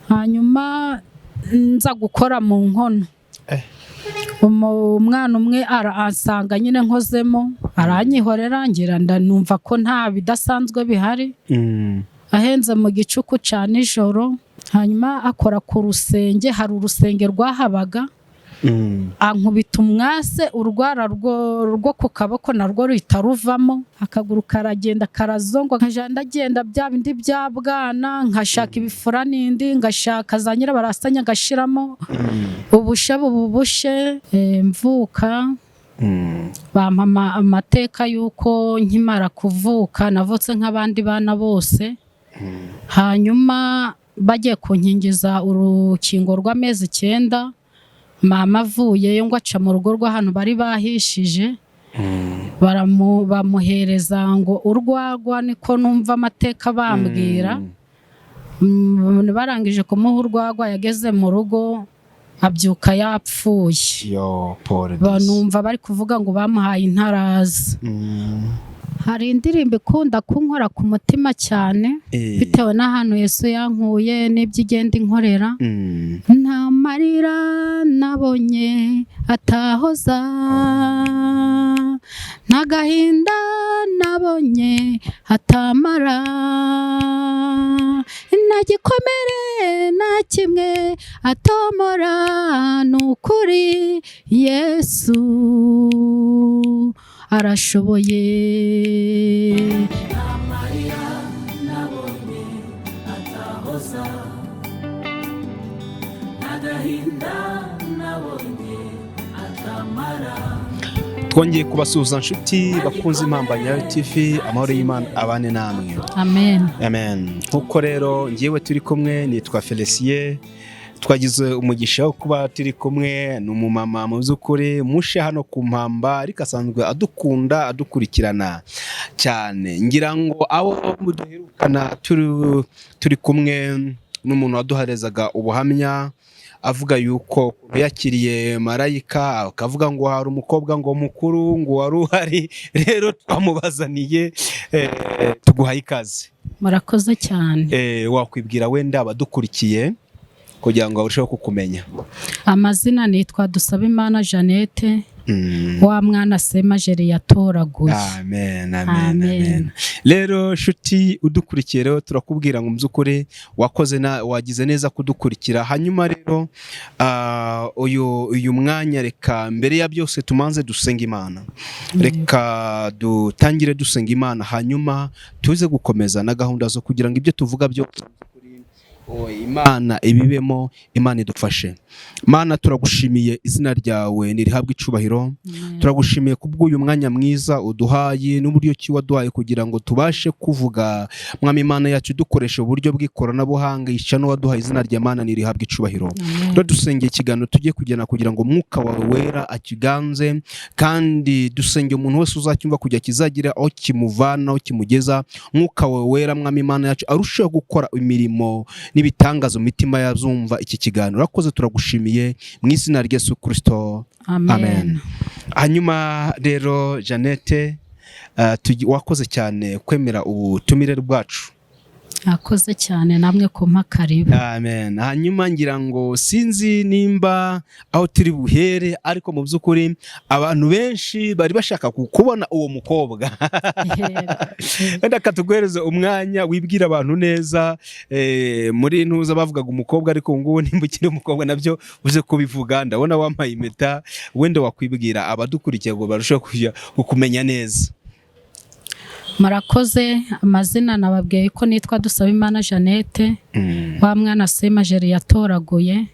hanyuma nza gukora mu nkono. Umwana umwe aransanga nyine nkozemo, aranyihorera ngira ndanumva ko nta bidasanzwe bihari. Ahenze mu gicuku ca nijoro, hanyuma akora ku rusenge, hari urusenge rwahabaga. Ankubita umwase, urwara rwo ku kaboko narwo ruhita ruvamo, akaguru karagenda karazongwa, nkajanda agenda bya bindi bya bwana, nkashaka ibifura n'indi, ngashaka za nyirabarasanya ngashiramo ubushe mvuka. Bampa amateka yuko nkimara kuvuka navutse nk'abandi bana bose. Hanyuma bagiye kunkingiza urukingo rw'amezi 9, mama avuyeyo ngo aca mu rugo rw'ahantu bari bahishije, bamuhereza ngo urwagwa, niko numva amateka bambwira. Barangije kumuha urwagwa, yageze mu rugo abyuka yapfuye. Banumva bari kuvuga ngo bamuhaye intaraza. Hari indirimbo ikunda kunkora ku mutima cyane, bitewe n'ahantu Yesu yankuye n'ibyo igenda inkorera. Nta marira nabonye atahoza, nta gahinda nabonye atamara, nta gikomere na kimwe atomora. Nukuri Yesu arashoboye. Amarira nabonye atahoza, agahinda nabonye atamara. Twongeye kubasuhuza nshuti bakunze Impamba Nyayo TV, amahoro y'Imana abane namwe. Amen. Amen. Nkuko rero ngiyewe turi kumwe, nitwa Felicien. Twagize umugisha wo kuba turi kumwe n'umumama mu by'ukuri mushe hano ku Mpamba, ariko asanzwe adukunda adukurikirana cyane. Ngira ngo abo muduherukana turi kumwe n'umuntu waduharezaga ubuhamya, avuga yuko yakiriye marayika, akavuga ngo hari umukobwa ngo mukuru ngo wari uhari. Rero twamubazaniye, tuguhaye ikaze. Murakoze cyane. Wakwibwira wenda abadukurikiye kugira ngo barusheho kukumenya? Amazina nitwa Dusabimana Jeannette, wa mwana Semajeri yatoraguye. Amen. Rero shuti udukurikiye, rero turakubwira ngo muzukure wagize neza kudukurikira. Hanyuma rero uyu mwanya, reka mbere ya byose tumanze dusenga Imana. Reka dutangire dusenga Imana, hanyuma tuze gukomeza na gahunda zo kugira ngo ibyo tuvuga byose Imana ibibemo. Imana idufashe. Mana, turagushimiye, izina ryawe nirihabwe icubahiro. Turagushimiye kubw'uyu mwanya mwiza uduhaye n'uburyo ki waduhaye kugira ngo tubashe kuvuga. Mwami Imana yacu, dukoresha uburyo bw'ikoranabuhanga, ishano waduhaye, izina rya Mana nirihabwe icubahiro. Rero dusengeye ikiganiro tugiye kugena kugira ngo Mwuka wawe wera akiganze, kandi dusengeye umuntu wese uzacyumva kujya kizagira aho kimuvana aho kimugeza. Mwuka wawe wera, Mwami Imana yacu, arushaho gukora imirimo n'ibitangazo mu mitima yazumva iki kiganiro. Urakoze, turagushimiye mu izina rya Yesu Kristo. Amen. Hanyuma rero Jeannette, wakoze cyane kwemera ubutumire bwacu. Akoze cyane namwe kumpa karibu. Amen. Hanyuma ngira ngo sinzi nimba aho turi buhere, ariko mu by'ukuri abantu benshi bari bashaka kubona uwo mukobwa. Wenda katuguhereze umwanya wibwira abantu neza. Muri ntuza bavugaga umukobwa, ariko nguwo nimba ukiri umukobwa nabyo uze kubivuga. Ndabona wampaye impeta, wenda wakwibwira abadukurikiye ngo barusheho kukumenya neza. Murakoze. Amazina nababwiye ko nitwa Dusabimana Jeannette, wa mwana Semajeri yatoraguye.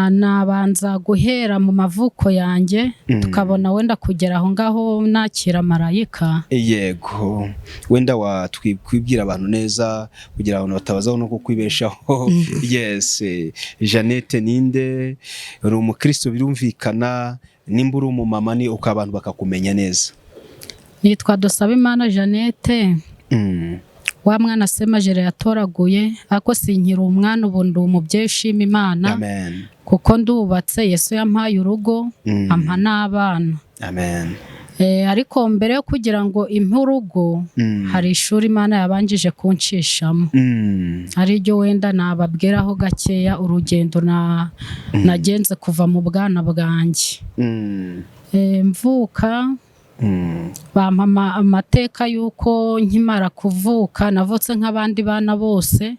Nabanza guhera mu mavuko yanjye, tukabona wenda kugera aho ngaho nakira marayika. Yego, wenda watwibwira abantu neza kugira abantu batabazaho no kukwibeshaho. Yes, Jeannette ninde? Uri umukristo birumvikana, nimba uri umumama ni uko abantu bakakumenya neza. Nitwa Dusabimana Jeannette, wa mwana Semajeri yatoraguye, ako sinkira umwana, ubu ndi umubyeyi ushima Imana. Amen. Kuko ndubatse, Yesu yampaye urugo, ampa n'abana. Amen. ariko mbere yo kugira ngo impe urugo hari ishuri Imana yabanjije kunshishamo, ari ryo wenda nababwiraho gakeya urugendo nagenze kuva mu bwana bwanjye. Mvuka bampa amateka y'uko nkimara kuvuka navutse nk'abandi bana bose,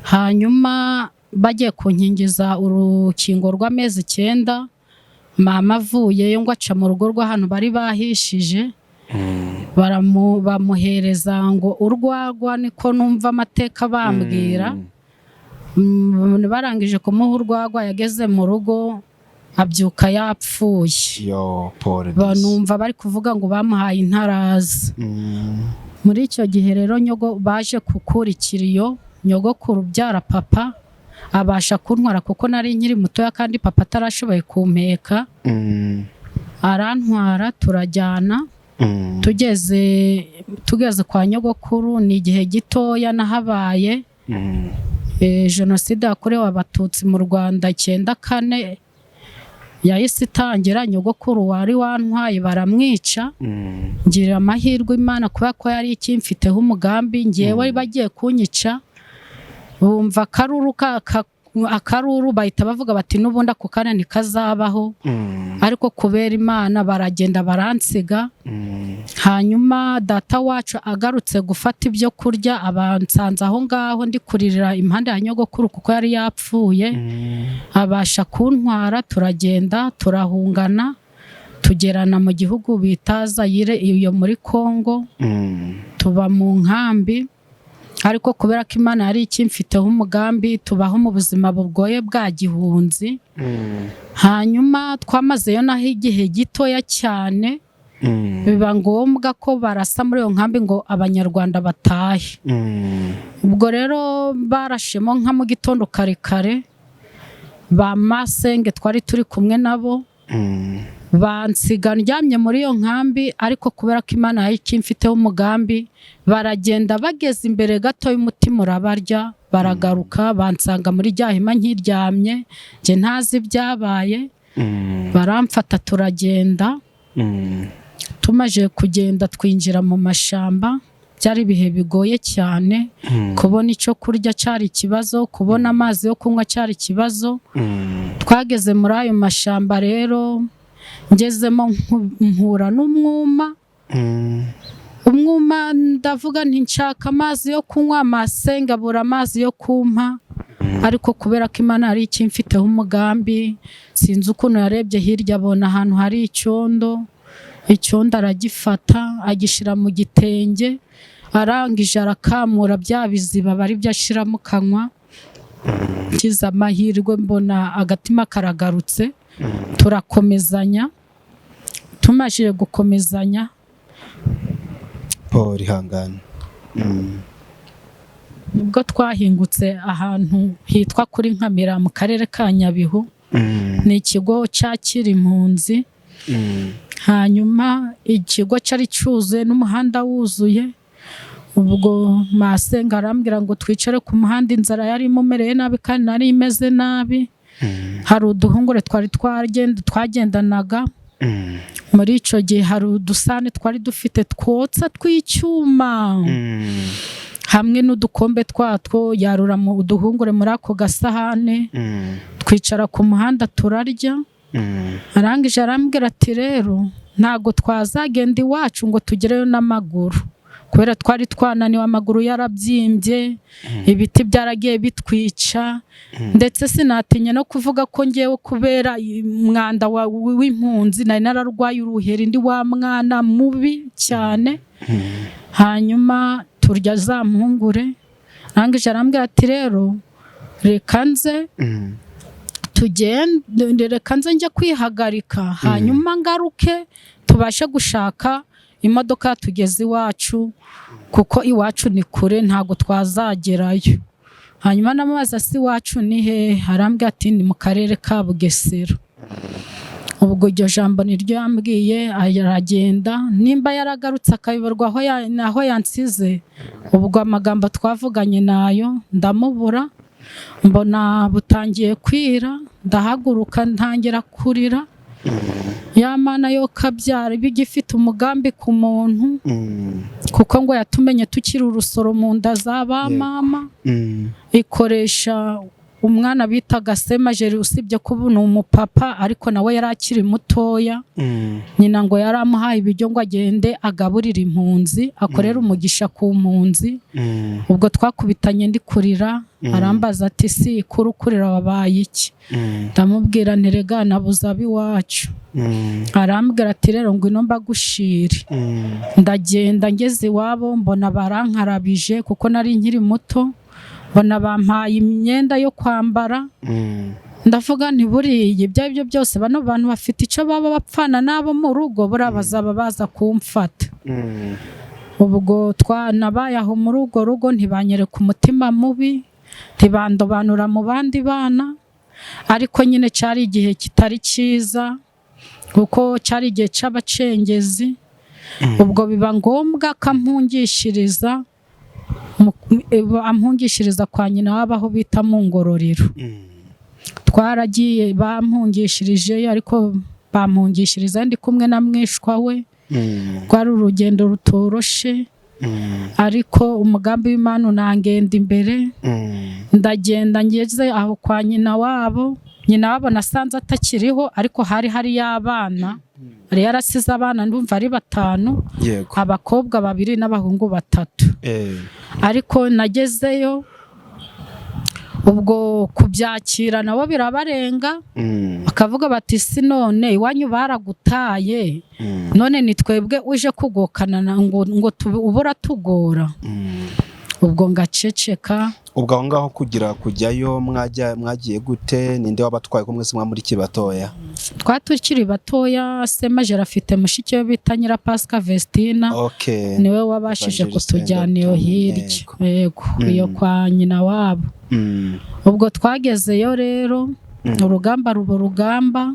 hanyuma bagiye kunkingiza urukingo rw'amezi 9, mama avuyeyo ngo aca mu rugo rw'ahantu bari bahishije, bamuhereza ngo urwagwa, niko numva amateka bambwira. Barangije kumuha urwagwa, yageze mu rugo abyuka yapfuye. Banumva bari kuvuga ngo bamuhaye intaraza. Muri icyo gihe rero baje kukurikira iyo nyogokuru ubyara papa abasha kuntwara kuko nari nkiri mutoya kandi papa atarashoboye kumpeka. Arantwara turajyana, tugeze kwa nyogokuru ni igihe gitoya nahabaye. Jenoside yakorewe Abatutsi mu Rwanda 94 yahise itangira. Nyogokuru wari wantwaye baramwica, ngira amahirwe Imana kubera ko yari ikimfiteho umugambi. Ngewe bagiye kunyica bumva akaruru bahita bavuga bati n'ubundi ako kana nikazabaho, ariko kubera Imana baragenda baransiga. Hanyuma data wacu agarutse gufata ibyo kurya abansanze aho ngaho ndi kuririra impande ya nyogokuru kuko yari yapfuye, abasha kuntwara turagenda turahungana tugerana mu gihugu bita Zaire iyo muri Kongo, tuba mu nkambi. Ariko kubera ko Imana yari ikimfiteho umugambi tubaho mu buzima bugoye bwa gihunzi. Hanyuma twamazeyo naho igihe gitoya cyane, biba ngombwa ko barasa muri iyo nkambi ngo abanyarwanda batahe. Ubwo rero barashemo nka mu gitondo kare kare, ba masenge twari turi kumwe nabo bansiga ndyamye muri iyo nkambi. Ariko kubera ko Imana yari ikimfiteho umugambi, baragenda bageze imbere gato y'umutima urabarya, baragaruka bansanga muri rya hema nkiryamye, nje ntazi ibyabaye. Baramfata turagenda, tumaje kugenda twinjira mu mashamba. Byari ibihe bigoye cyane, kubona icyo kurya cyari ikibazo, kubona amazi yo kunywa cyari ikibazo. Twageze muri ayo mashamba rero, ngezemo mpura n'umwuma. Umwuma ndavuga nti nshaka amazi yo kunywa, masenga abura amazi yo kumpa. Ariko kubera ko Imana yari ikimfiteho umugambi, sinzi ukuntu yarebye hirya abona ahantu hari icyondo aragifata agishira mu gitenge, arangije arakamura bya biziba bari byashira mu kanwa. Kiza amahirwe mbona agatima karagarutse, turakomezanya. Tumajije gukomezanya, Paul ihangana, ubwo twahingutse ahantu hitwa kuri Nkamira mu karere ka Nyabihu. Ni ikigo cyakira impunzi. Hanyuma ikigo cyari cyuzuye n'umuhanda wuzuye. Ubwo masenga arambwira ngo twicare ku muhanda, inzara yari imumereye nabi kandi nari imeze nabi. Hari uduhungure twagendanaga. Muri icyo gihe hari udusane twari dufite twotsa tw'icyuma, hamwe n'udukombe twatwo. Yarura mu uduhungure muri ako gasahane, twicara ku muhanda turarya. Arangije arambwira ati rero ntago twazagenda iwacu ngo tugereyo n'amaguru, kubera twari twananiwe, amaguru yarabyimbye, ibiti byaragiye bitwica. Ndetse sinatinya no kuvuga ko ngewe kubera umwanda w'impunzi nari nararwaye uruheri, ndi wa mwana mubi cyane. Hanyuma turya za mpungure. Arangije arambwira ati rero reka nze tugende, reka nze njye kwihagarika, hanyuma ngaruke tubashe gushaka imodoka tugeze iwacu, kuko iwacu ni kure ntago twazagerayo. Hanyuma namaza si iwacu ni he? Arambwira ati ni mu karere ka Bugesera. Ubwo iryo jambo niryo yambwiye. Aragenda, nimba yaragarutse akayoberwa aho yansize, ubwo amagambo twavuganye nayo ndamubura. Mbona butangiye kwira, ndahaguruka ntangira kurira. ya mana yo kabyara bigifite umugambi ku muntu kuko ngo yatumenye tukiri urusoro mu nda za ba mama ikoresha umwana bitaga Semajeri usibye kuba ni umupapa ariko nawe yari akiri mutoya nyina ngo yari amuhaye ibiryo ngo agende agaburira impunzi akorera umugisha ku mpunzi ubwo twakubitanye ndi kurira arambaza ati si kurira wabaye iki ndamubwira nterega nabuze abiwacu arambwira ati rero ngo ino mbagushire ndagenda ngeze iwabo mbona barankarabije kuko nari nkiri muto mbona bampaye imyenda yo kwambara ndavuga nti buriya ibyo aribyo byose bano bantu bafite icyo baba bapfana nabo mu rugo buriya bazaba baza kumfata ubwo twanabaye aho muri urwo rugo ntibanyereka umutima mubi ntibandobanura mu bandi bana ariko nyine cyari igihe kitari cyiza kuko cyari igihe cy'abacengezi ubwo biba ngombwa ko ampungishiriza kwa nyina wabaho bita mu ngororero twaragiye bampungishirije ariko bampungishiriza ndi kumwe na mwishwa we rwari urugendo rutoroshe ariko umugambi w'Imana unangenda imbere ndagenda ngeze aho kwa nyina wabo nasanze atakiriho ariko hari y'abana yari yarasize abana ndumva ari 5 abakobwa 2 n'abahungu 3 ariko nagezeyo ubwo kubyakira nabo birabarenga bakavuga bati si none iwanyu baragutaye none ni twebwe uje kugokana ngo ubura tugora ubwo ngaceceka ubwo aho ngaho kujyayo mwagiye gute ninde wabatwaye ko mwese muri kibatoya twatukiri batoya Semajeri afite mushiki we bita Nyirapasika Vestina niwe wabashije kutujyana iyo hirya yego iyo kwa nyina wabo ubwo twagezeyo rero urugamba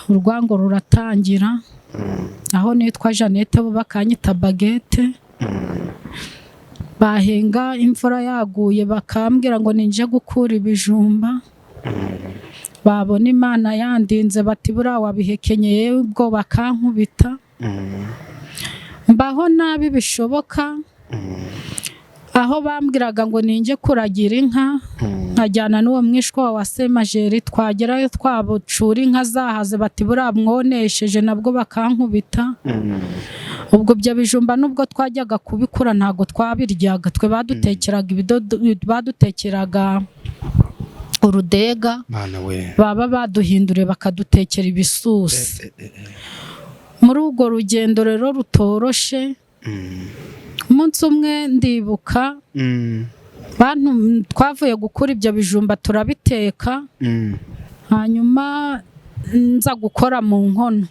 urwango ruratangira aho nitwa Jeannette bo bakanyita Bagete bahenga imvura yaguye bakambwira ngo ninje gukura ibijumba babona Imana yandinze bati buriya wabihekenyeye ubwo bakankubita mbaho nabi bishoboka aho bambwiraga ngo ninje kuragira inka nkajyana n'uwo mwishwa wa Semajeri twagerayo twabucura inka zahaze bati buriya mwonesheje nabwo bakankubita ubwo byo bijumba nubwo twajyaga kubikura ntago twabiryaga twe badutekeraga urudega baba baduhindure bakadutekera ibisusi muri urwo rugendo rero rutoroshe umunsi umwe ndibuka twavuye gukura ibyo bijumba turabiteka hanyuma nza gukora mu nkono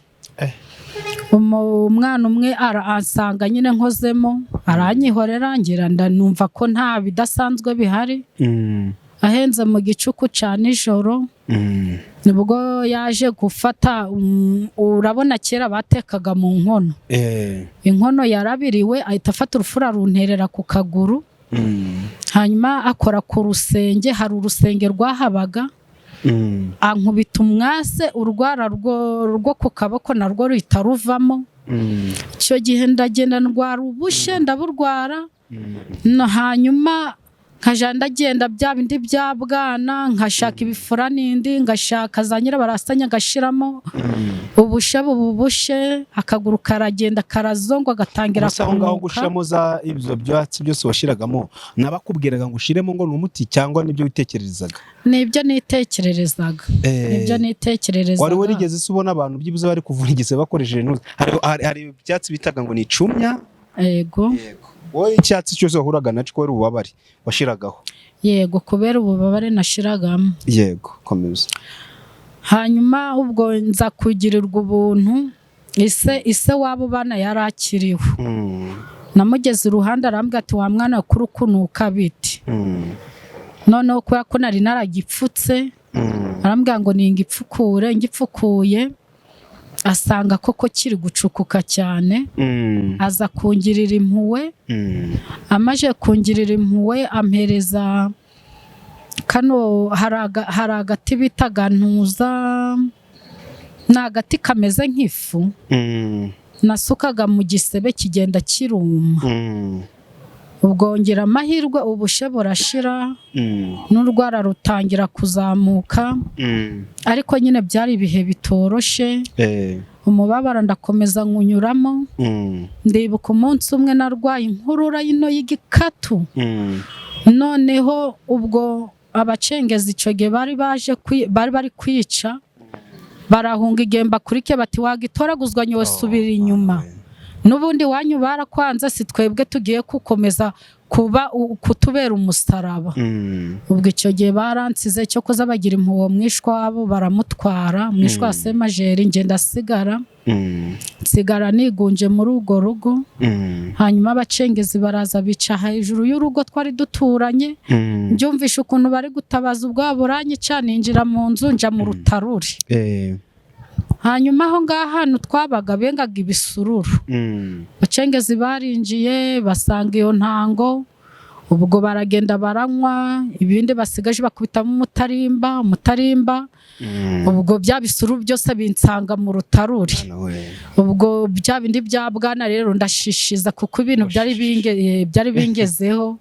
umwana umwe aransanga nyine nkozemo aranyihorera ngira ndanumva ko nta bidasanzwe bihari ahenze mu gicuku cya nijoro nibwo yaje gufata urabona kera batekaga mu nkono inkono yarabiriwe ahita afata urufura runterera ku kaguru hanyuma akora ku rusenge hari urusenge rwahabaga ankubita umwase urwara rwo ku kaboko narwo ruhita ruvamo icyo gihe ndagenda ndwara ubushe ndaburwara hanyuma nkaja ndagenda bya bindi bya bwana nkashaka ibifura n'indi ngashaka za nyirabarasanya ngashiramo ubushe akaguru karagenda karazongwa gatangira kunuka gushiramo za ibyo byatsi byose washiragamo nabakubwiraga ngo ushiremo ngo n'umuti cyangwa nibyo witekererezaga nibyo nitekererezaga wari warigeze ubona abantu byibuze bari kuvura igise bakoresheje n'uzi hari ibyatsi bitaga ngo ni icumya yego wowe icyatsi cyose wahuraga nacyo wari ububabare washiragaho yego kubera ububabare nashiragamo yego komeza hanyuma ubwo nza kugirirwa ubuntu ise wabo bana yarakiriwe namugeze iruhande arambwira ati wa mwana kuri kunuka biti noneho kubera ko nari naragipfutse arambwira ngo ngipfukuye asanga koko kiri gucukuka cyane aza kungirira impuhwe amaje kungirira impuhwe ampereza kano hari agati bitaga ntuza ni agati kameze nk'ifu nasukaga mu gisebe kigenda kiruma. Ubwo ngira amahirwe ubushe burashira n'urwara rutangira kuzamuka, ariko nyine byari ibihe bitoroshe. Umubabaro ndakomeza nkunyuramo. Ndibuka umunsi umwe narwaye inkorora yino y'igikatu. Noneho ubwo abacengezi ico gihe bari bari kwica, barahunga igemba kurike bati wagitoraguzwa nyowe subira inyuma. Nubundi wanyu barakwanza, si twebwe tugiye kukomeza kuba kutubera umusaraba. Ubwo icyo gihe baransize cyo kuza bagira impuhwe mwishwa wabo baramutwara, mwishwa wa Semajeri, nje ndasigara. Nsigara nigunje muri urwo rugo. Hanyuma abacengezi baraza bica hejuru y'urugo twari duturanye. Mbyumvisha ukuntu bari gutabaza ubwabo buranyica, ninjira mu nzu nja mu rutaruri. Hanyuma aho ngaha twabaga bengaga ibisururu. Abacengezi barinjiye basanga iyo ntango, ubwo baragenda baranywa, ibindi basigaje bakubitamo umutarimba. Ubwo bya bisuru byose binsanga mu rutaruri. Ubwo bya bindi bya bwana rero ndashishiza kuko ibintu byari bingezeho.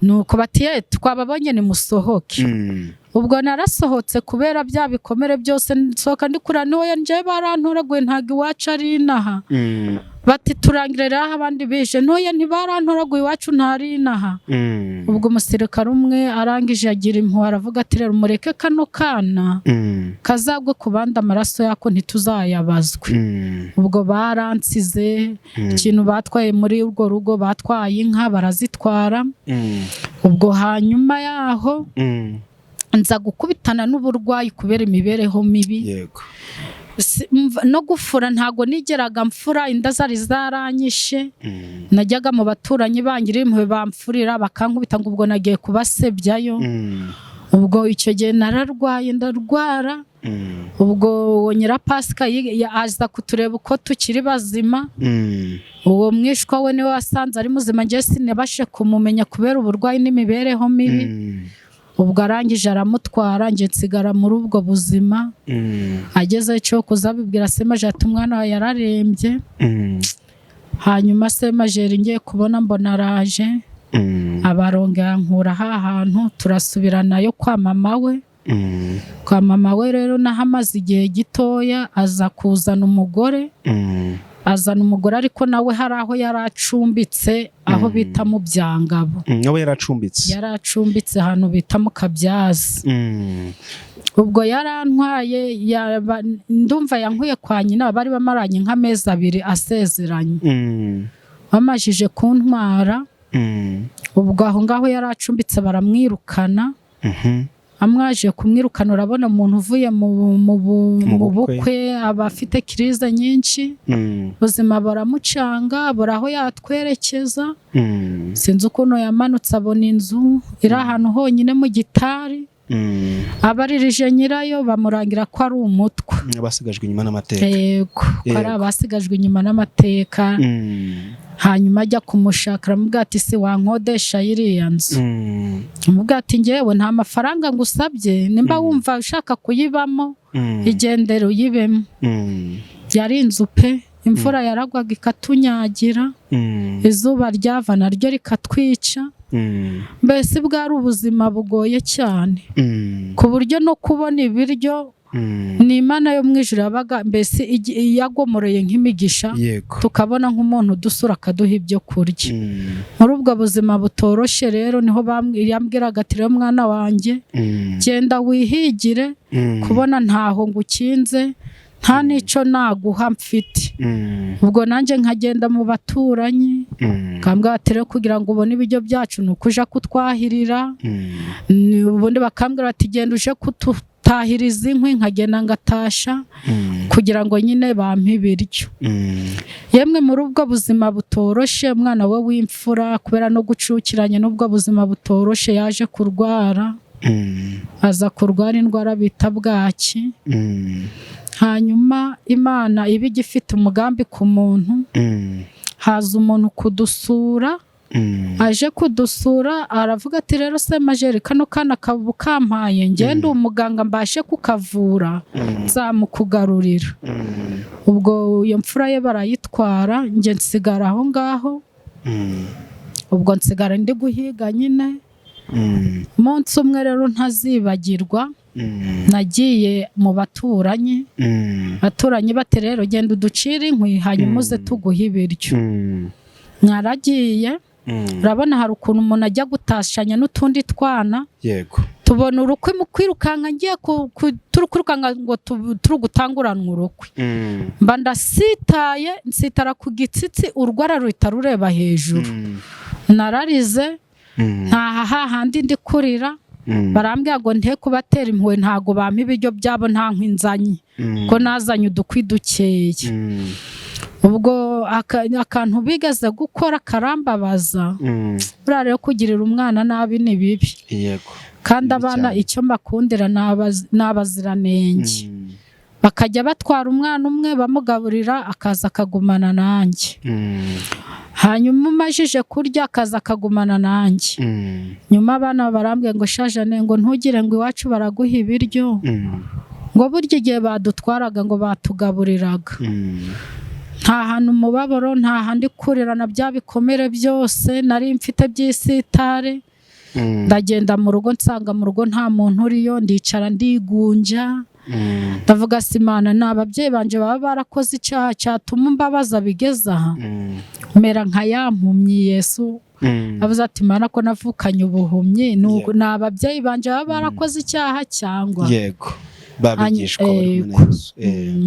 Nuko batiye twababonye ni musohoke. Ubwo narasohotse kubera bya bikomere byose, nsohoka ndikura noya nje barantoraguye ntago iwacu ari inaha. Bati turangirira aho abandi bije, noya ntibarantoraguye iwacu ntari inaha. Ubwo umusirikare umwe arangije agira impuhwe aravuga ati rero mureke kano kana kazagwe kubanda amaraso yako ntituzayabazwe. Ubwo baransize, ikintu batwaye muri urwo rugo batwaye inka barazitwara. Ubwo hanyuma yaho nza gukubitana n'uburwayi kubera imibereho mibi. No gufura ntago nigeraga mfura, inda zari zaranyishe. Najyaga mu baturanyi bangira impuhwe bamfurira bakankubita ngo ubwo nagiye kubasebyayo. Ubwo icyo gihe nararwaye ndarwara. Ubwo Nyirapasika aza kutureba uko tukiri bazima. Uwo mwishwa we niwe wasanze ari muzima, nje sinabashe kumumenya kubera uburwayi n'imibereho mibi. Ubwo arangije aramutwara, nje nsigara muri ubwo buzima. Ageze cyo kuzabibwira Semajeri ati umwana wawe yararembye. Hanyuma Semajeri ngiye kubona mbona araje. Abarongera nkura hantu turasubiranayo kwa mama we. Kwa mama we rero nahamaze igihe gitoya, aza kuzana umugore. Azana umugore ariko nawe hari aho yaracumbitse, aho bita mu Byangabo. Nawe yaracumbitse ahantu bita mu Kabyazi. Ubwo yarantwaye, ndumva yankuye kwa nyina, bari bamaranye nk'amezi 2 asezeranye. Bamajije kuntwara. Ubwo aho ngaho yaracumbitse baramwirukana. Amwaje kumwirukana, urabona umuntu uvuye mu bukwe aba afite kirize nyinshi. Ubuzima buramucanga, buraho yatwerekeza. Sinzi ukuntu yamanutse abona inzu iri ahantu honyine mu gitari. Abaririje nyirayo bamurangira ko ari umutwe. Abasigajwe inyuma n'amateka. Yego, ari abasigajwe inyuma n'amateka. Hanyuma ajya kumushaka aramubwira ati si wankodesha iriya nzu. Amubwira ati ngewe nta mafaranga ngusabye, nimba wumva ushaka kuyibamo igendere uyibemo. Yari inzu pe, imvura yaragwaga ikatunyagira, izuba ryava naryo rikatwica. Mbese bwari ubuzima bugoye cyane, ku buryo no kubona ibiryo ni Imana yo mwijuru yabaga mbese yagomoreye nk'imigisha. Tukabona nk'umuntu dusura akaduha ibyo kurya. Muri ubwo buzima butoroshe rero niho yambwiraga ati rero mwana wanjye genda wihigire, kubona ntaho ngukinze nta nico naguha mfite. Ubwo nanjye nkagenda mu baturanyi, kambwira ati rero kugira ngo ubone ibiryo byacu nukuja kutwahirira. Ubundi bakambwira ati genda uje tahiriza inkwi, nkagenda ngatasha kugira ngo nyine bampe ibiryo. Yemwe muri ubwo buzima butoroshe, umwana we w'imfura kubera no gucukiranye n'ubwo buzima butoroshe yaje kurwara. Aza kurwara indwara bita bwaki. Hanyuma Imana iba igifite umugambi ku muntu. Haza umuntu kudusura aje kudusura aravuga ati rero se Majeri kano kana kabu kampaye ngende umuganga mbashe kukavura nzamukugarurira. Ubwo iyo mfura ye barayitwara nge nsigara aho ngaho. Ubwo nsigara ndi guhiga nyine. Umunsi umwe rero ntazibagirwa nagiye mu baturanyi. Baturanyi bati rero genda uducire inkwi hanyuma uze tuguha ibiryo. Mwaragiye urabona hari ukuntu umuntu ajya gutashanya n'utundi twana. Yego. Tubona urukwe mu kwirukanka ngiye turukwirukanka ngo turugutanguranwa urukwe. Mba ndasitaye nsitara ku gitsitsi urwara ruhita rureba hejuru. Nararize ntaha hahandi ndi kurira. Barambwira ngo nte kubatera impuhwe ntago bampa ibiryo byabo nta nkwinzanye ko nazanye udukwi dukeye. Ubwo akantu bigeze gukora karambabaza. Buriya rero kugirira umwana nabi ni bibi. Yego. Kandi abana icyo mbakundira n'abaziranenge. Bakajya batwara umwana umwe bamugaburira akaza akagumana nanjye. Hanyuma umajije kurya akaza akagumana nanjye. Nyuma abana barambwiye ngo shajane ngo ntugire ngo iwacu baraguha ibiryo. Ngo burya igihe badutwaraga ngo batugaburiraga. Nta hantu umubabaro nta handi kurira na bya bikomere byose nari mfite by'isitare. Ndagenda mu rugo nsanga mu rugo nta muntu uriyo ndicara ndigunja. Ndavuga Simana n'ababyeyi banje baba barakoze icyaha cyatuma mbabaza bigeza aha. Mera nka yampumyi Yesu. Avuze ati Mana ko navukanye ubuhumyi n'ababyeyi banje baba barakoze icyaha cyangwa. Yego. Babigishwa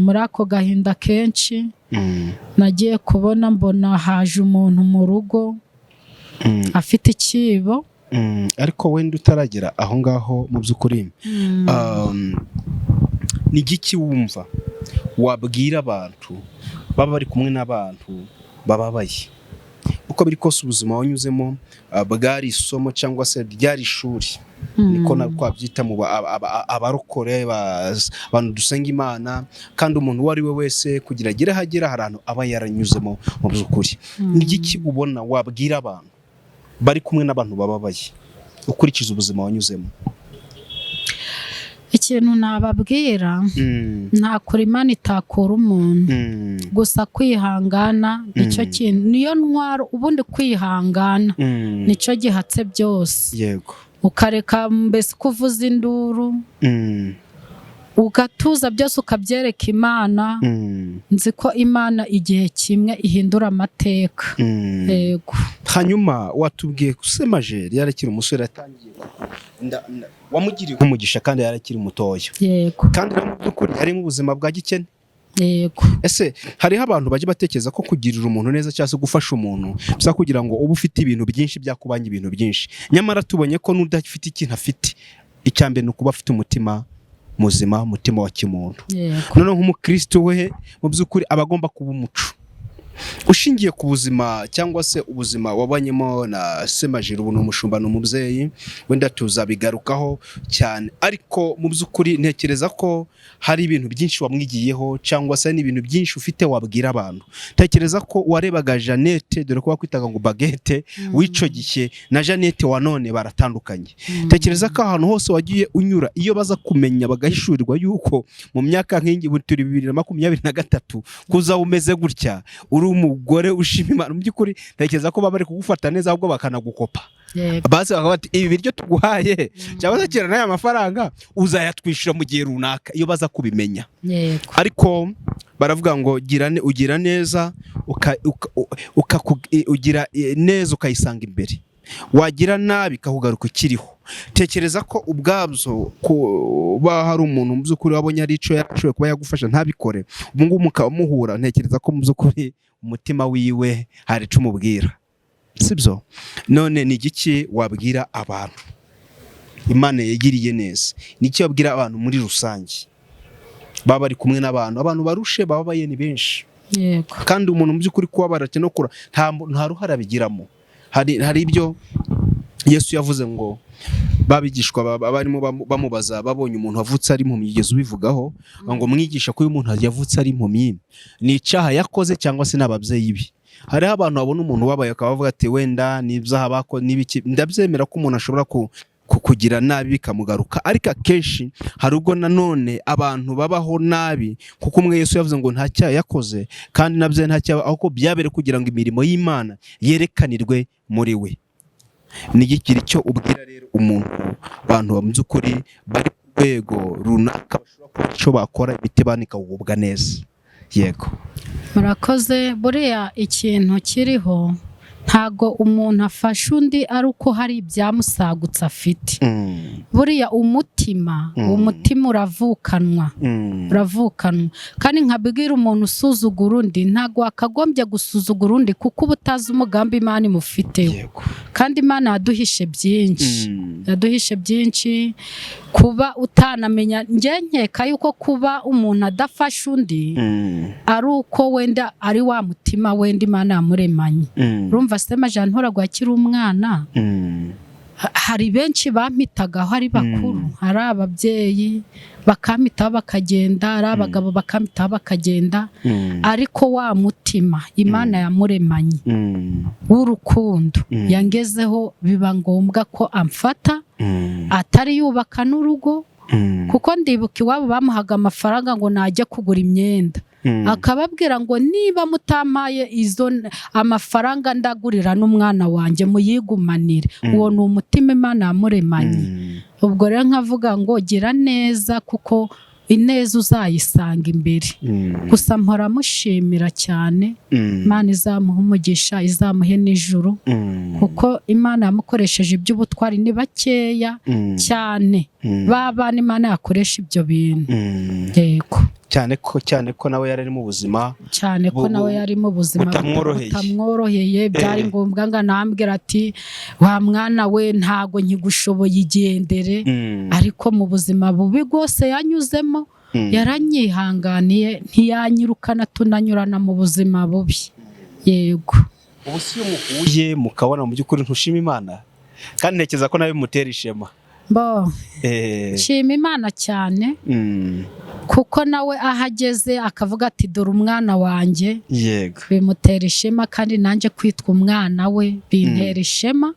muri ako gahinda kenshi. Nagiye kubona mbona haje umuntu mu rugo afite ikibo. Ariko wenda utaragera aho ngaho mu by'ukuri ni igiki wumva wabwira abantu baba bari kumwe n'abantu bababaye uko biri kose ubuzima wanyuzemo bwari isomo cyangwa se ryari ishuri niko twabyita mu abarokore abantu dusenga Imana kandi umuntu uwo ari we wese kugira agere hagera hari ahantu aba yaranyuzemo mu by'ukuri. Ni igiki ubona wabwira abantu bari kumwe n'abantu bababaye ukurikiza ubuzima wanyuzemo? Ikintu nababwira nta kuri Imana itakura umuntu gusa kwihangana nicyo kintu niyo ntwaro ubundi kwihangana nicyo gihatse byose. Yego. Ukareka mbese kuvuza induru ugatuza byose ukabyereka Imana. Nzi ko Imana igihe kimwe ihindura amateka. Yego. Hanyuma watubwiye kuse Majeri yarakiri umusore atangiye wamugiriye umugisha kandi yarakiri mutoya. Yego. Kandi mu by'ukuri ari mu buzima bwa gikene. Yego. Ese hariho abantu baje batekereza ko kugirira umuntu neza cyangwa se gufasha umuntu bisa kugira ngo ube ufite ibintu byinshi byakubanye ibintu byinshi. Nyamara tubonye ko n'udafite ikintu afite icyambere no kuba afite umutima muzima, umutima wa kimuntu. None nk'umukristo we mu by'ukuri abagomba kuba umuco ushingiye ku buzima cyangwa se ubuzima wabanyemo na Majeri. Ubu n'umushumba n'umubyeyi wenda tuzabigarukaho cyane, ariko mu by'ukuri ntekereza ko hari ibintu byinshi wamwigiyeho cyangwa se n'ibintu byinshi ufite wabwira abantu. Tekereza ko warebaga Jeannette dore ko wakwitaga ngo Baguette w'ico gihe na Jeannette wa none baratandukanye. Tekereza ko ahantu hose wagiye unyura iyo baza kumenya bagahishurirwa yuko mu myaka nk'ingi turi 2023 kuza umeze gutya uri umugore ushima Imana, mu by'ukuri tekereza ko baba bari kugufata neza ahubwo bakanagukopa. Base bakaba bati ibi biryo tuguhaye cyangwa se kera n'aya mafaranga uzayatwishira mu gihe runaka iyo baza kubimenya. Ariko baravuga ngo ugira neza ugira neza ukayisanga imbere, wagira nabi kahugaruka ukiriho. Tekereza ko ubwabyo kuba hari umuntu mu by'ukuri wabonye ari ico yarashoboye kuba yagufasha ntabikore, ubu ngubu mukamuhura. Ntekereza ko mu by'ukuri umutima wiwe hari ico umubwira, sibyo? None ni igiki wabwira abantu Imana yagiriye neza? Niki wabwira abantu muri rusange baba bari kumwe n'abantu barushe bababaye ni benshi? Yego. Kandi umuntu mu by'ukuri kuba barakenokura nta ruhara bigiramo. Hari ibyo Yesu yavuze ngo babigishwa barimo bamubaza babonye umuntu wavutse ari impumyi, yigeze ubivugaho ngo mwigisha ko uyu muntu yavutse ari impumyi ni icyaha yakoze cyangwa se n'ababyeyi be. hariho abantu babona umuntu wabaye akaba bavuga ati wenda n'ibyaha bako n'ibiki, ndabyemera ko umuntu ashobora kukugira nabi bikamugaruka, ariko akenshi hari ubwo nanone abantu babaho nabi, kuko umwe Yesu yavuze ngo nta cyaha yakoze kandi nabyo nta cyaha, ahubwo byabere kugira ngo imirimo y'Imana yerekanirwe muri we. Nigikira icyo ubwira rero umuntu, abantu bamuze ukuri bari ku rwego runaka bashobora kuba icyo bakora imitima ikagubwa neza. Yego, murakoze. Buriya ikintu kiriho, ntago umuntu afasha undi ari uko hari ibyamusagutse afite. Buriya umutima uravukanwa, kandi nkabwira umuntu usuzugura undi, ntago akagombye gusuzugura undi, kuko uba utazi umugambi Imana imufiteho. Kandi Imana yaduhishe byinshi, kuba utanamenya. Njye nkeka yuko kuba umuntu adafasha undi ari uko wenda ari wa mutima wenda Imana yamuremanye. Urumva se Jean ntoragwa akiri umwana, hari benshi bampitagaho ari bakuru, hari ababyeyi bakampitaho bakagenda, ari abagabo bakampitaho bakagenda, ariko wa mutima Imana yamuremanye w'urukundo yangezeho, biba ngombwa ko amfata, atari yubaka n'urugo, kuko ndibuka iwabo bamuhaga amafaranga ngo najye kugura imyenda, akababwira ngo niba mutampaye izo amafaranga ndagurira n'umwana wanjye muyigumanire. Uwo ni umutima Imana yamuremanye. Ubwo rero nkavuga ngo gira neza, kuko ineza uzayisanga imbere. Gusa mpora mushimira cyane, Imana izamuha umugisha, izamuhe n'ijuru, kuko Imana yamukoresheje iby'ubutwari ni bakeya cyane, babana Imana yakoresha ibyo bintu. Yego, cyane ko nawe yari mu buzima, butamworoheye. Byari ngombwa ngo anambwira ati wa mwana we ntago nkigushoboye, igendere. Ariko mu buzima bubi bwose yanyuzemo yaranyihanganiye, ntiyanyirukana, tunanyurana mu buzima bubi. Yego, ubu si iyo muhuye mukabona mu by'ukuri ntushima Imana, kandi ntekereza ko nawe bimutera ishema. Nshima Imana cyane, kuko nawe ahageze akavuga ati dore umwana wanjye. Yego, bimutera ishema, kandi nanjye kwitwa umwana we bintera ishema.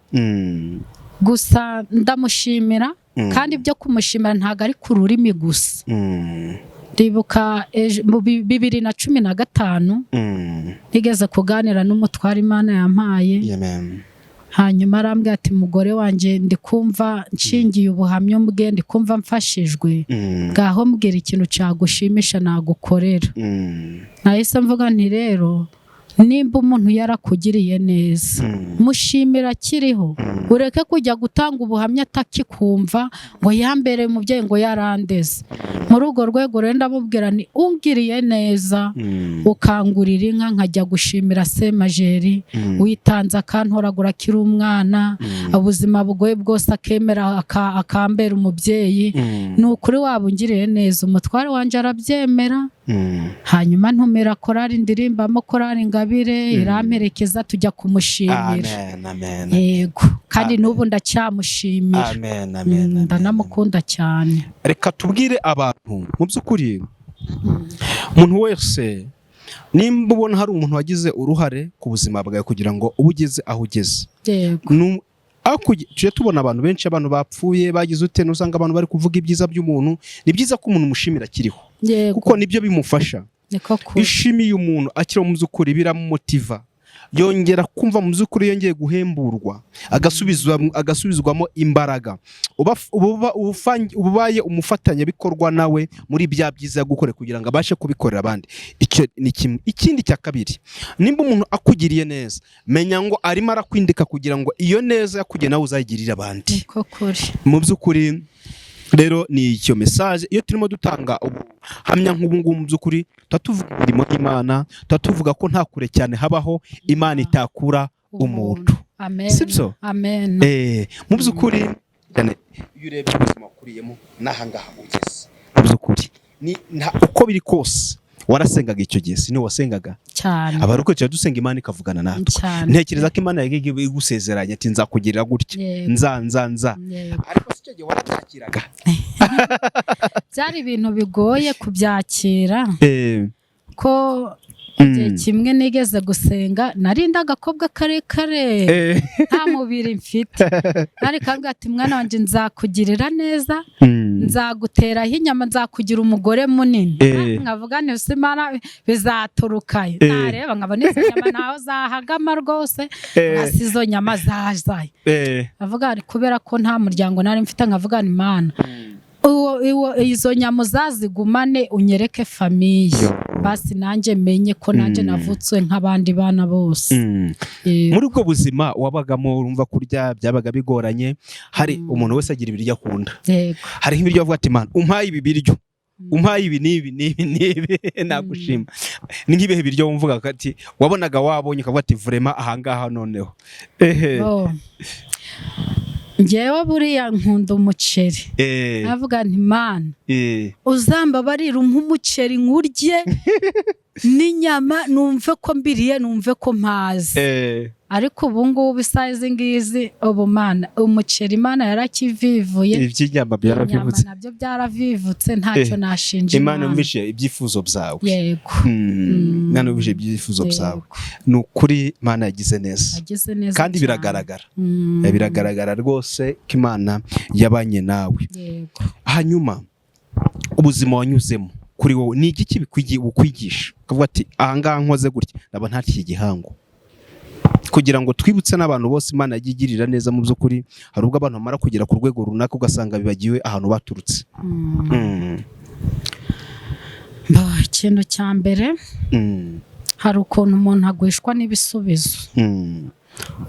Gusa ndamushimira, kandi ibyo kumushimira ntabwo ari ku rurimi gusa. Ndibuka mu 2015 nigeze kuganira n'umutware Imana yampaye. Hanyuma arambwira ati mugore wanjye ndikumva nshingiye ubuhamya bwe, ndikumva mfashijwe, ngaho mbwira ikintu cyagushimisha nagukorera. Nahise mvuga nti rero nimba umuntu yarakugiriye neza, mushimira akiriho, ureke kujya gutanga ubuhamya atakikumva ngo yambere umubyeyi ngo yarandeze. Muri urwo rwego rero ndamubwira ni ungiriye neza, ukangurira inka nkajya gushimira Semajeri, witanze akantoragura akiri umwana, ubuzima bugoye bwose akemera akambera umubyeyi. Ni ukuri waba ungiriye neza. Umutware wanjye arabyemera. Hanyuma ntumira korari, ndirimbamo korari Ingabire, iramperekeza tujya kumushimira. Yego, kandi n'ubu ndacyamushimira, ndanamukunda cyane. Reka tubwire abantu mu by'ukuri, umuntu wese nimba ubona hari umuntu wagize uruhare ku buzima bwawe kugira ngo ube ugeze aho ugeze. Yego, tujye tubona abantu benshi, abantu bapfuye bagize ute, usanga abantu bari kuvuga ibyiza by'umuntu. Ni byiza ko umuntu umushimira akiriho, kuko nibyo bimufasha. Ishimiye umuntu akiriho mu by'ukuri biramumotiva, yongera kumva mu by'ukuri yongeye guhemburwa, agasubizwamo imbaraga. ubaye umufatanyabikorwa nawe muri bya byiza gukore kugira ngo abashe kubikorera abandi. Icyo ni kimwe. Ikindi cya kabiri, nimba umuntu akugiriye neza, menya ngo arimo arakwindika kugira ngo iyo neza yakugiriye nawe uzayigirire abandi. Mu by'ukuri rero ni icyo message iyo turimo dutanga ubuhamya nk'ubu ngubu. Mu by'ukuri tuvuga imirimo y'Imana, tuvuga ko nta kure cyane habaho Imana itakura umuntu. Sibyo? Amen. Mu by'ukuri iyo urebye ubuzima ukuriyemo n'ahangaha ugeze, mu by'ukuri uko biri kose warasengaga icyo gihe, si niwe wasengaga cyane. Abarukoresha dusenga Imana ikavugana natwe. Ntekereza ko Imana yagiye igusezeranya ati nzakugirira gutya, nza. Ariko si cyo gihe waratakiraga. Byari ibintu bigoye kubyakira, ko igihe kimwe nigeze gusenga narinda agakobwa karekare nta mubiri mfite ariko ambwira ati mwana wanjye nzakugirira neza nzaguteraho inyama nzakugira umugore munini nkavuga nti Imana bizaturukayo nareba nkabona izo nyama naho zahagama rwose hasi izo nyama zazaye avuga kubera ko nta muryango nari mfite nkavuga ni Imana izo nyama zazigumane unyereke famiye basi nanjye menye ko nanjye navutswe nk'abandi bana bose. Muri ubwo buzima wabagamo urumva kurya byabaga bigoranye, hari umuntu wese agira ibiryo akunda, hari ibiryo avuga ati Imana umpaye ibi biryo, umpaye ibi n'ibi nagushima. Ni nk'ibihe biryo wumvuga ati wabonaga wabonye ukavuga ati vraiment ahangaha noneho? Ngewe buriya nkunda umuceri, navuga nti Imana uzambabarira umuceri nkurye n'inyama numve ko mbiriye numve ko mpaze. Ariko ubu ngubu isaha ngizi ubu Mana umuceri Imana yarakivivuye, iby'inyama byaravivutse, nabyo byaravivutse, ntacyo nashinja Imana. Yumvishe ibyifuzo byawe. Yego, Imana yumvishe ibyifuzo byawe. Ni ukuri Imana yagize neza kandi biragaragara, biragaragara rwose ko Imana yabanye nawe. Hanyuma ubuzima wanyuzemo kuri wowe ni iki bukwigisha ukavuga ati ahangaha nkoze gutya naba ntaciye igihango, kugira ngo twibutse n'abantu bose Imana yagirira neza? Mu by'ukuri hari ubwo abantu bamara kugera ku rwego runaka ugasanga bibagiwe ahantu baturutse. Ikintu cya mbere hari ukuntu umuntu agwishwa n'ibisubizo,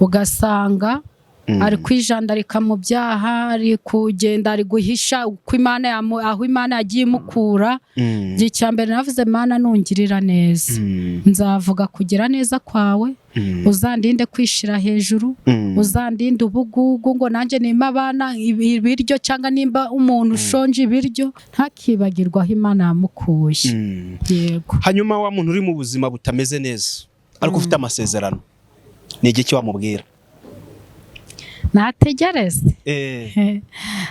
ugasanga ari kwijandarika mu byaha, ari kugenda ari guhisha uko Imana aho Imana yagiye imukura. Igihe cya mbere navuze Imana nungirira neza nzavuga kugira neza kwawe, uzandinde kwishira hejuru, uzandinde ubugugu ngo nanjye nimba abana ibiryo cyangwa nimba umuntu ushonje ibiryo ntakibagirwa aho Imana yamukuye. Yego. Hanyuma wa muntu uri mu buzima butameze neza ariko ufite amasezerano, ni iki wamubwira?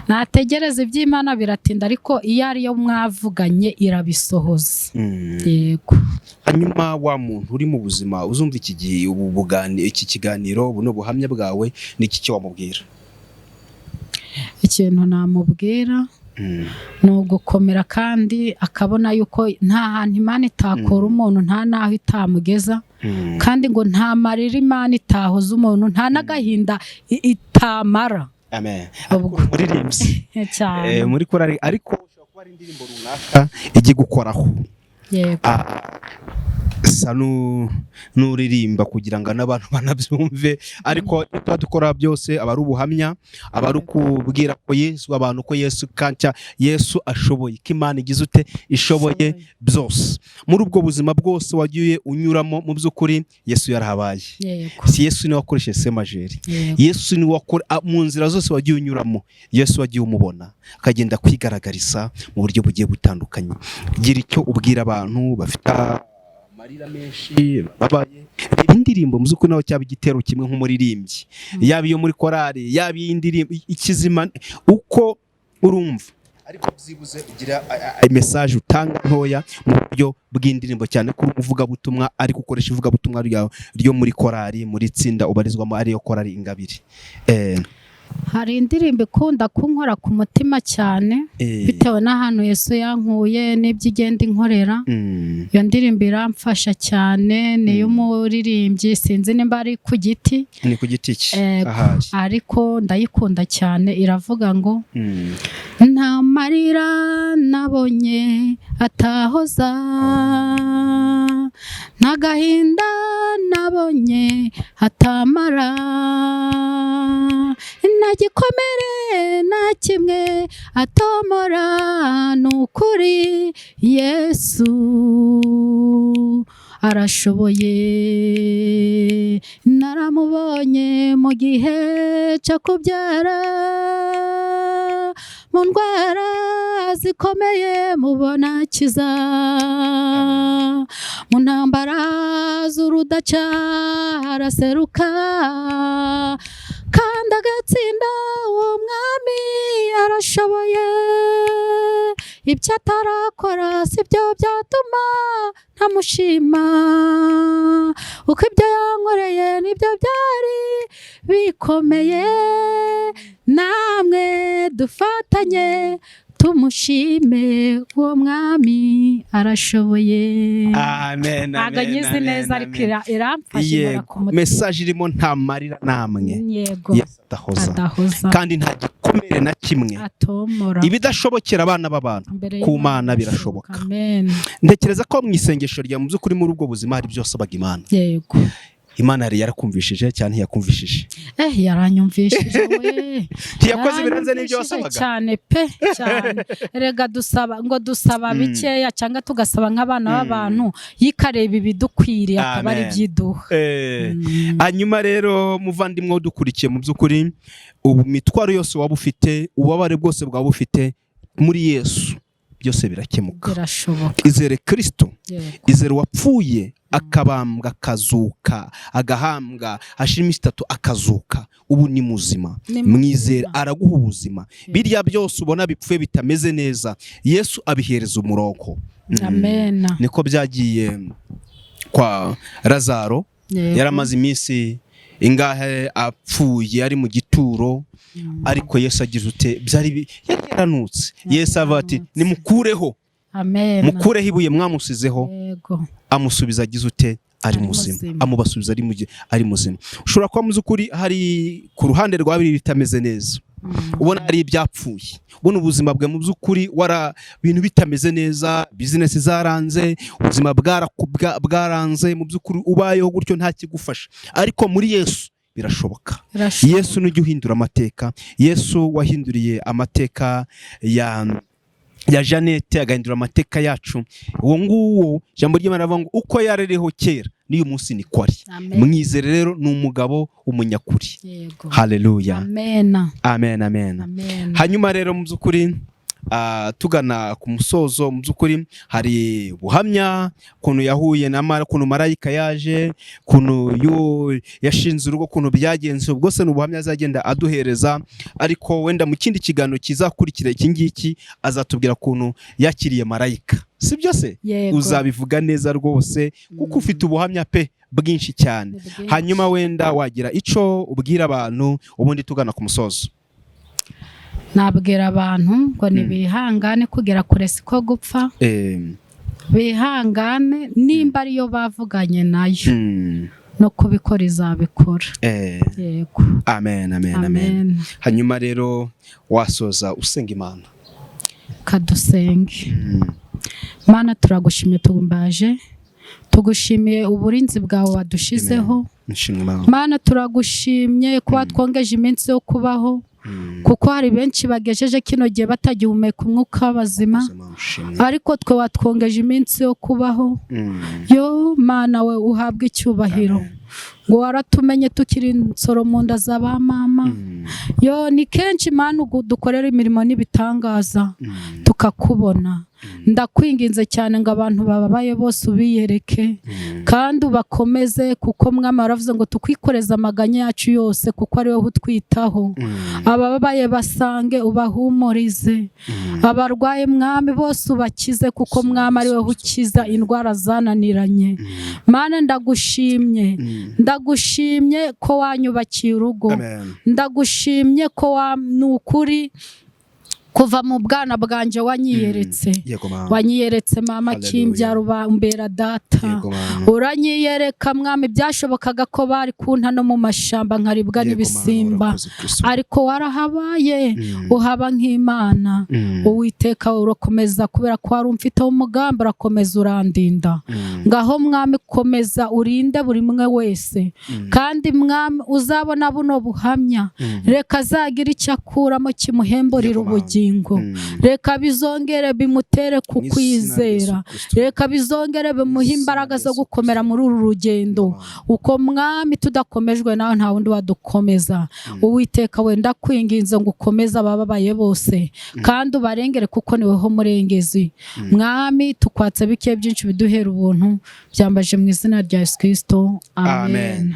Nategereze iby'Imana biratinda, ariko iyo ariyo mwavuganye irabisohoza. Yego. Hanyuma wa muntu uri mu buzima uzumva iki kiganiro buno buhamya bwawe, ni iki wamubwira? Ikintu namubwira ni ugukomera kandi akabona yuko nta hantu Imana itakora umuntu, nta naho itamugeza, kandi ngo nta marira Imana itahoza umuntu, nta n'agahinda itamara. Amen. Muririmbyi muri korari, ariko ushobora kuba ari indirimbo runaka ijye gukoraho. Yego. Sa n'uririmba kugira ngo n'abantu banabyumve, ariko tuba dukora byose aba ari ubuhamya, aba ari ukubwira ko abantu ko Yesu ashoboye, ko Imana igize ute ishoboye byose. Muri ubwo buzima bwose wagiye unyuramo, mu by'ukuri Yesu yarahabaye. Si Yesu niwe wakoresheje semajeri, Yesu niwe mu nzira zose wagiye unyuramo, Yesu wagiye umubona akagenda kwigaragariza mu buryo bugiye butandukanye. Gira icyo ubwira abantu bafite amarira menshi babaye, indirimbo mu by'ukuri naho cyaba igitero kimwe nk'umuririmbyi, yaba iyo muri korari, yaba indirimbo ikizima uko urumva, ariko byibuze ugira message utanga ntoya mu buryo bw'indirimbo, cyane ko umuvugabutumwa ariko ukoresha ivugabutumwa ryo muri korari, muri tsinda ubarizwamo ariyo korari Ingabire. Hari indirimbo ikunda kunkora ku mutima cyane bitewe n'ahantu Yesu yankuye n'ibyo igenda inkorera. Iyo ndirimbo iramfasha cyane, niyo umuririmbyi sinzi nimba ari ku giti, ni ku giti ariko ndayikunda cyane. Iravuga ngo nta marira nabonye atahoza, nta gahinda nabonye hatamara, nta gikomere na kimwe atomora, ni ukuri Yesu arashoboye. Naramubonye mu gihe cyo kubyara, mu ndwara zikomeye mubona akiza, mu ntambara z'urudaca araseruka kandi agatsinda. Uwo mwami arashoboye, ibyo atarakora si byo byatuma ntamushima, uko ibyo yankoreye nibyo byari bikomeye, namwe dufatanye tumushime, uwo mwami arashoboye. Amen. Ntabwo nyizi neza ariko iramfashe Yego, ku mutima. message irimo nta marira namwe. Yego, Yesu adahoza kandi nta gikomere na kimwe. atomora Ibidashobokera abana b'abantu imbere ku y'Imana Mana birashoboka. Amen. Ntekereza ko mu isengesho rya mu by'ukuri muri ubwo buzima hari byose abaga Imana. Yego. Imana yari yarakumvishije cyane yakumvishije. Yaranyumvishije we. Ntiyakoze ibirenze n'ibyo wasabaga. Cyane pe cyane. Erega dusaba bikeya cyangwa tugasaba nk'abana b'abantu yikareba ibidukwiriye akaba ari byiduha. Hanyuma rero muvandimwe udukurikiye mu by'ukuri ubu mitwaro yose waba ufite, ububabare bwose bwaba ufite muri Yesu byose birakemuka. Birashoboka. Izere Kristo. Izere wapfuye akabambwa akazuka, agahambwa hashira iminsi 3 akazuka, ubu ni muzima. Mwizere araguha ubuzima. Birya byose ubona bipfuye bitameze neza Yesu abihereza umurongo. Amen. Niko byagiye kwa Lazaro. Yaramaze iminsi ingahe apfuye ari mu gituro, ariko Yesu agize ute byari yaranutse. Yesu avuga ati nimukureho. Amen. Mukureho ibuye mwamusizeho. Yego. Amusubiza agize ute ari muzima. Amubasubiza ari muzima. Ushobora kuba muzi ukuri hari ku ruhande rwa biri bitameze neza. Ubona ari ibyapfuye. Ubona ubuzima bwe mu by'ukuri wara bintu bitameze neza, business zaranze, ubuzima bwaranze, mu by'ukuri ubayeho gutyo nta kigufasha. Ariko muri Yesu birashoboka. Yesu nujya uhindura amateka. Yesu wahinduriye amateka ya Jeannette agahindura amateka yacu. Uwo nguwo jambo ry'Imana avuga ngo uko yarereho kera niyo munsi niko ari. Mwizere rero ni umugabo umunyakuri. Haleluya. Amen. Amen. Hanyuma rero mu by'ukuri tugana ku musozo, mu by'ukuri hari buhamya kuntu yahuye kuntu marayika yaje, kuntu yashinze urugo, kuntu byagenze. Ubwose n'ubuhamya azagenda aduhereza, ariko wenda mu kindi kiganiro kizakurikira iki ngiki azatubwira kuntu yakiriye marayika. Si byo se? Uzabivuga neza rwose kuko ufite ubuhamya pe bwinshi cyane. Hanyuma wenda wagira ico ubwira abantu ubundi tugana ku musozo. Nabwira abantu ngo nibihangane kugera kure siko gupfa. Bihangane nimba ariyo bavuganye nayo no kubikora izabikora. Yego. Amen. Hanyuma rero wasoza usenga Imana. Kadusenge. Mana turagushimye tugumbaje, tugushimiye uburinzi bwawe wadushizeho. Mana turagushimye kuba twongeje iminsi yo kubaho, kuko hari benshi bagejeje kino gihe batagihumeka umwuka w'abazima, ariko twe watwongeje iminsi yo kubaho. Yo Mana we uhabwe icyubahiro, ngo waratumenye tukiri insoro mu nda z'aba mama. Yo ni kenshi Mana dukorera imirimo n'ibitangaza tukakubona. Ndakwinginze cyane ngo abantu bababaye bose ubiyereke kandi ubakomeze, kuko Mwami waravuze ngo tukwikoreza amaganya yacu yose kuko ari wowe utwitaho. Abababaye basange ubahumurize, abarwaye Mwami bose ubakize kuko Mwami ari wowe ukiza indwara zananiranye. Mana ndagushimye ko wanyubakiye urugo. Ndagushimye ko nukuri kuva mu bwana bwanje wanyiyeretse mama kimbyara umbera data. Uranyiyereka Mwami, byashobokaga ko bari kunta no mu mashamba nkaribwa n'ibisimba, ariko warahabaye uhaba nk'Imana. Uwiteka urakomeza kubera ko wari umfiteho umugambi, urakomeza urandinda. Ngaho Mwami komeza urinde buri mwe wese, kandi Mwami uzabona buno buhamya reka azagira icyo akuramo kimuhemburira ubugingo. Reka bizongere bimutere kukwizera, reka bizongere bimuhe imbaraga zo gukomera muri uru rugendo. Uko Mwami tudakomejwe nawe nta wundi wadukomeza. Uwiteka wenda kwinginze ngo ukomeze abababaye bose kandi ubarengere kuko ni weho murengezi. Mwami tukwatse bike byinshi biduhera ubuntu, byambaje mu izina rya Yesu Kristo. Amen.